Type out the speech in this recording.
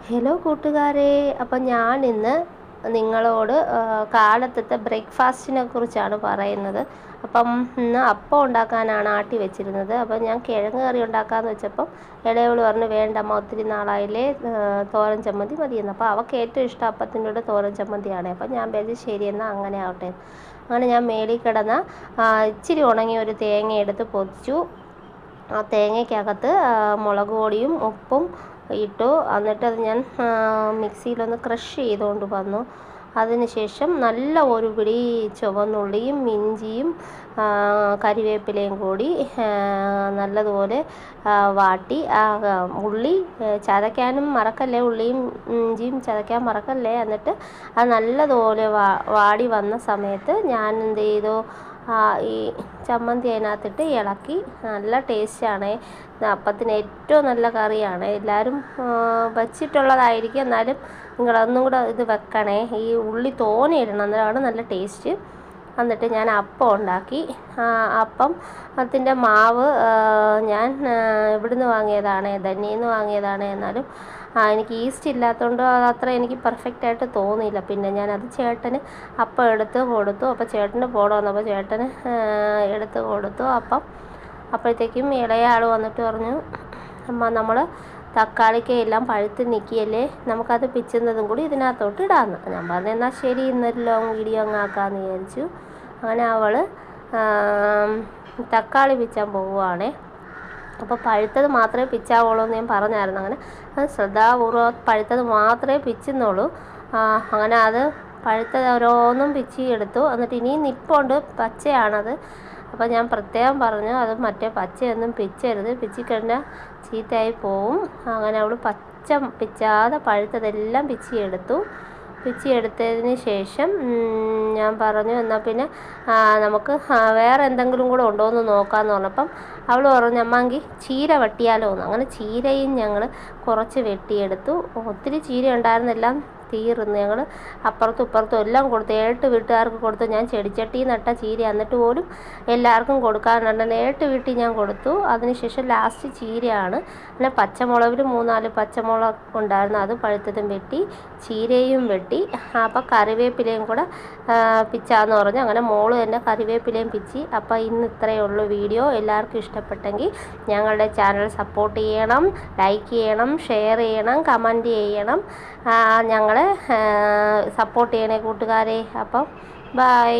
Hello കൂട്ടുകാരെ, അപ്പം ഞാൻ ഇന്ന് നിങ്ങളോട് കാലത്തത്തെ ബ്രേക്ക്ഫാസ്റ്റിനെ കുറിച്ചാണ് പറയുന്നത്. അപ്പം ഇന്ന് അപ്പം ഉണ്ടാക്കാനാണ് ആട്ടി വെച്ചിരുന്നത്. അപ്പം ഞാൻ കിഴങ്ങ് കറി ഉണ്ടാക്കാമെന്ന് വെച്ചപ്പം ഇളയവൾ പറഞ്ഞു വേണ്ടമ്മ ഒത്തിരി നാളായില്ലേ, തോരൻ ചമ്മന്തി മതിയെന്ന്. അപ്പോൾ അവൾക്ക് ഏറ്റവും ഇഷ്ടം അപ്പത്തിനോട് തോരൻ ചമ്മന്തിയാണ്. അപ്പം ഞാൻ വിചാരിച്ചു ശരിയെന്നാൽ അങ്ങനെ ആവട്ടെ. അങ്ങനെ ഞാൻ മേളിൽ കിടന്ന ഇച്ചിരി ഉണങ്ങിയ ഒരു തേങ്ങ എടുത്ത് പൊതിച്ചു. ആ തേങ്ങയ്ക്കകത്ത് മുളക് പൊടിയും ഉപ്പും ഇട്ടു. എന്നിട്ട് അത് ഞാൻ മിക്സിയിലൊന്ന് ക്രഷ് ചെയ്തുകൊണ്ട് വന്നു. അതിനുശേഷം നല്ല ഒരു പിടി ചുവന്നുള്ളിയും ഇഞ്ചിയും കരിവേപ്പിലയും കൂടി നല്ലതുപോലെ വാട്ടി. ഉള്ളി ചതയ്ക്കാനും മറക്കല്ലേ, ഉള്ളിയും ഇഞ്ചിയും ചതയ്ക്കാൻ മറക്കല്ലേ. എന്നിട്ട് അത് നല്ലതുപോലെ വാടി വന്ന സമയത്ത് ഞാൻ എന്ത് ചെയ്തു, ഈ ചമ്മന്തി അതിനകത്തിട്ട് ഇളക്കി. നല്ല ടേസ്റ്റാണ്, അപ്പത്തിന് ഏറ്റവും നല്ല കറിയാണ്. എല്ലാവരും വച്ചിട്ടുള്ളതായിരിക്കും, എന്നാലും നിങ്ങളൊന്നും കൂടെ ഇത് വെക്കണേ. ഈ ഉള്ളി തോനെ ഇടണം, അന്നേരമാണ് നല്ല ടേസ്റ്റ്. എന്നിട്ട് ഞാൻ അപ്പം ഉണ്ടാക്കി. അതിൻ്റെ മാവ് ഞാൻ ഇവിടുന്ന് വാങ്ങിയതാണ്, ധന്യയിൽ നിന്ന് വാങ്ങിയതാണ്. എന്നാലും എനിക്ക് ഈസ്റ്റ് ഇല്ലാത്തതുകൊണ്ട് അതത്ര എനിക്ക് പെർഫെക്റ്റായിട്ട് തോന്നിയില്ല. പിന്നെ ഞാനത് ചേട്ടന് അപ്പം എടുത്ത് കൊടുത്തു. അപ്പോൾ ചേട്ടന് പോകണമെന്ന്, അപ്പോൾ ചേട്ടന് എടുത്ത് കൊടുത്തു അപ്പം. അപ്പോഴത്തേക്കും ഇളയ ആൾ വന്നിട്ട് പറഞ്ഞു, അമ്മ നമ്മൾ തക്കാളിക്കയെല്ലാം പഴുത്ത് നിൽക്കിയല്ലേ, നമുക്കത് പിച്ചുന്നതും കൂടി ഇതിനകത്തോട്ട് ഇടാമെന്ന്. ഞാൻ പറഞ്ഞു എന്നാൽ ശരി, ഇന്നൊരു ലോങ് വീഡിയോ അങ്ങ് ആക്കാമെന്ന് വിചാരിച്ചു. അങ്ങനെ അവൾ തക്കാളി പിച്ചാൻ പോവുകയാണേ. അപ്പോൾ പഴുത്തത് മാത്രമേ പിച്ചാവുള്ളൂ എന്ന് ഞാൻ പറഞ്ഞായിരുന്നു. അങ്ങനെ അത് ശ്രദ്ധാപൂർവ്വം പഴുത്തത് മാത്രമേ പിച്ചുന്നുള്ളൂ. അങ്ങനെ അത് പഴുത്തത് ഓരോന്നും പിച്ചി എടുത്തു. എന്നിട്ട് ഇനിയും നിൽപ്പുണ്ട്, പച്ചയാണത്. അപ്പോൾ ഞാൻ പ്രത്യേകം പറഞ്ഞു അത് മറ്റേ പച്ചയൊന്നും പിച്ചരുത്, പിച്ചിക്കഴിഞ്ഞാൽ ചീത്തയായി പോവും. അങ്ങനെ അവൾ പച്ച പിച്ചാതെ പഴുത്തതെല്ലാം പിച്ചിയെടുത്തതിന് ശേഷം ഞാൻ പറഞ്ഞു എന്നാൽ പിന്നെ നമുക്ക് വേറെ എന്തെങ്കിലും കൂടെ ഉണ്ടോ എന്ന് നോക്കാമെന്ന് പറഞ്ഞപ്പം അവൾ പറഞ്ഞു അമ്മാങ്കിൽ ചീര വെട്ടിയാലോ എന്ന്. അങ്ങനെ ചീരയും ഞങ്ങൾ കുറച്ച് വെട്ടിയെടുത്തു. ഒത്തിരി ചീര ഉണ്ടായിരുന്നെല്ലാം തീർന്നു. ഞങ്ങൾ അപ്പുറത്തും ഇപ്പുറത്തും എല്ലാം കൊടുത്തു, 7 വീട്ടുകാർക്ക് കൊടുത്തു. ഞാൻ ചെടിച്ചട്ടി നട്ട ചീര, എന്നിട്ട് പോലും എല്ലാവർക്കും കൊടുക്കാനുണ്ട്. 7 വീട്ടിൽ ഞാൻ കൊടുത്തു. അതിനുശേഷം ലാസ്റ്റ് ചീരയാണ്. പിന്നെ പച്ചമുളകിൽ 3-4 പച്ചമുളക് ഉണ്ടായിരുന്നു, അത് പഴുത്തതും വെട്ടി, ചീരയും വെട്ടി. അപ്പോൾ കറിവേപ്പിലയും കൂടെ പിച്ചാന്ന് പറഞ്ഞു. അങ്ങനെ മോള് തന്നെ കറിവേപ്പിലയും പിച്ചി. അപ്പോൾ ഇന്ന് ഇത്രയേ ഉള്ളൂ വീഡിയോ. എല്ലാവർക്കും ഇഷ്ടപ്പെട്ടെങ്കിൽ ഞങ്ങളുടെ ചാനൽ സപ്പോർട്ട് ചെയ്യണം, ലൈക്ക് ചെയ്യണം, ഷെയർ ചെയ്യണം, കമൻറ്റ് ചെയ്യണം. ഞങ്ങളെ സപ്പോർട്ട് ചെയ്യണേ കൂട്ടുകാരെ. അപ്പം ബൈ.